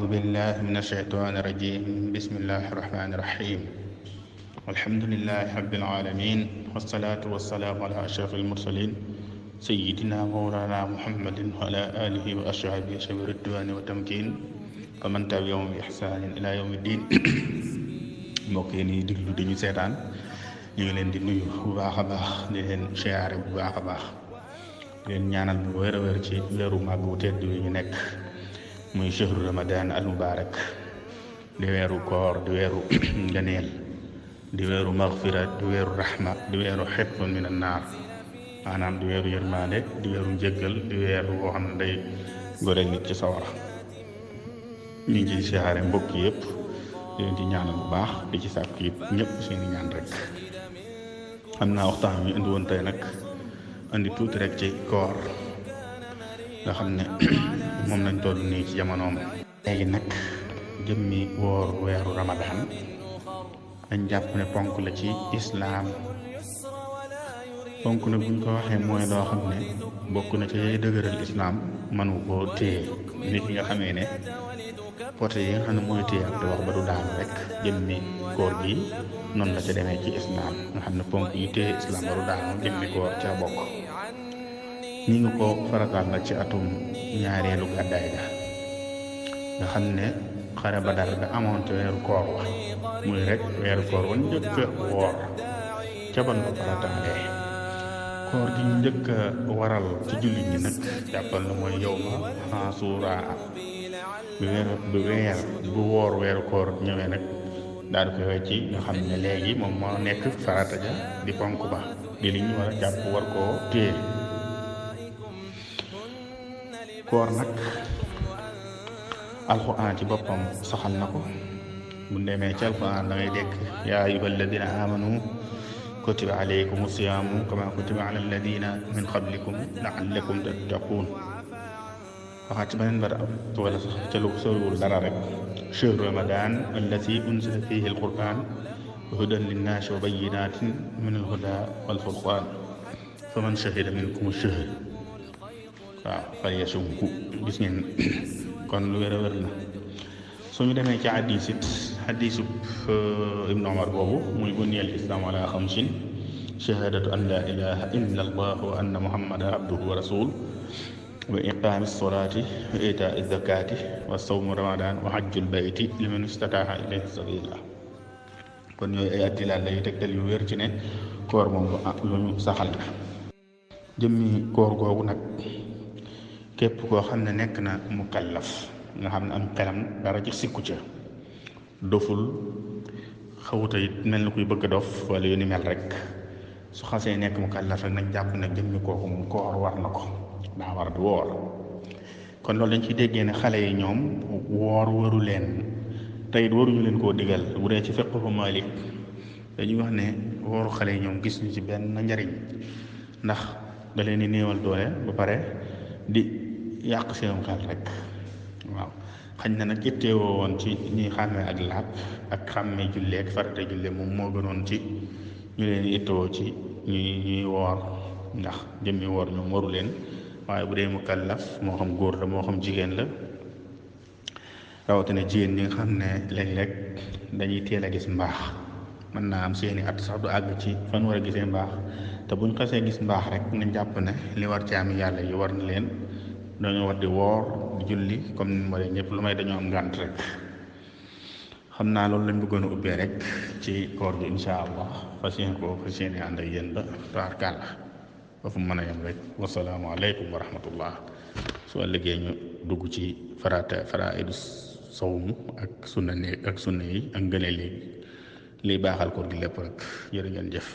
أعوذ بالله من الشيطان الرجيم بسم الله الرحمن الرحيم الحمد لله رب العالمين والصلاة والسلام على أشرف المرسلين سيدنا مولانا محمد وعلى آله وأصحابه شبه الرضوان والتمكين ومن تبعهم بإحسان إلى يوم الدين mbokk yi nii diglu di ñu seetaan ñu ngi leen di nuyu bu baax a baax di leen siyaare bu baax a baax di leen ñaanal bu wér a wér ci weeru màgg wu tedd wi ñu nekk muy shahru ramadan al mubarak di weeru koor di weeru nganeel di weeru maghfira di weeru rahma di weeru xetun min an naar maanaam di weeru yërmaande di weeru njëggal di weeru boo xam ne day goreel nit ci sawara ñu ngi ciy siyaare mbokk yëpp di leen ci ñaanal bu baax di ci sàkk it ñëpp seeni ñaan rek xam naa waxtaan wi indi woon tey nag indi tuuti rek ci koor nga xam ne moom lañ toll nii ci jamonoom léegi nag jëmmi woor weeru ramadaan dañ jàpp ne ponk la ci islaam ponk na buñ ko waxee mooy loo xam ne bokk na ci yay dëgëral islaam manu koo téye nit ñi nga xamee ne poté yi nga xam ne mooy téye ak di wax ba du daanu rek jëmmi koor gi noonu la ca demee ci islaam nga xam ne ponk yi téye islaam ba du daanu jëmmi koor ca bokk ñi ngi ko farataal nag ci atum ñaareelu gàddaay ga nga xam ne xare Badar ga amoon ca weeru koor wa muy rek weeru koor wa njëkk a woor ca ban ko farataalee koor gi ñu njëkk a waral ci jullit ñi nag jàppal na mooy yow ma Ashura bu woor weeru koor ñëwee nag daal di koy wecci nga xam ne léegi moom moo nekk farata ja di ponk ba di li ñu war a jàpp war koo téye koor nag alxuraan ci boppam saxal na ko bu demee ci alxuraan da ngay dégg yaa ayyuha alladina amanu kutiba alaykum siyaamu kama kutiba ala alladina min qablikum laallakum tattaqun waxaat ci beneen bara wala sax ca lu soriwul dara rek shahru ramadan allati unzila fihi alquran hudan linnaasi wa bayyinatin min alhuda walfurqan faman shahida minkum ash-shahr waaw falyasumhu gis ngeen kon lu wér a wér la suñu demee ci hadis it hadisu ibnu omar boobu muy buniyal islaam ala xamsin shahadatu an la ilaha illa allah wa anna muhammadan abduhu wa rasul wa iqaami salaati wa itaa zakati wa sawmu ramadan wa hajjul bayti liman istataa ilayhi sabila kon yooyu ay addilaat la yu tegtal yu wér ci ne koor moom lu ñu saxal la jëmmi koor googu nag képp koo xam ne nekk na mukallaf nga xam ne am xelam dara ci sikku ca doful xawuta it mel na kuy bëgg a dof wala yu ni mel rek su xasee nekk mukallaf rek nañ jàpp ne jëmmi kooku moom koor war na ko daa war di woor kon loolu dañ ciy déggee ne xale yi ñoom woor waru leen te it waruñu leen koo digal bu dee ci fiqhu Maalik dañuy wax ne wooru xale yi ñoom gis ñu ci benn njariñ ndax da leen di néewal doole ba pare di yàq seenum xel rek waaw xañ na nag itteewoo woon ci ñuy xàmmee ak laab ak xàmmee jullee ak farata jullee moom moo gënoon ci ñu leen itteewoo ci ñuy woor ndax jëmmi woor ñoom waru leen waaye bu dee mukallaf moo xam góor la moo xam jigéen la rawatina jigéen ñi nga xam ne léeg-léeg dañuy teel a gis mbaax mën naa am seeni at sax du àgg ci fan war a gisee mbaax te buñ xasee gis mbaax rek nañ jàpp ne li war ci am yàlla yi war na leen dañoo war di woor di julli comme ni mu waree ñëpp lu may dañoo am ngànt rek xam naa loolu lañ bëggoon a ubbee rek ci koor gi incha allah fas yéene ànd ak yéen ba tabarkàlla ba fu mën a yem rek wasalaamu aleykum wa rahmatullah su ëllëgee ñu dugg ci faraidu sawmu ak sunna yi ak ngëneel yi liy baaxal koor gi lépp rek jërë ngeen jëf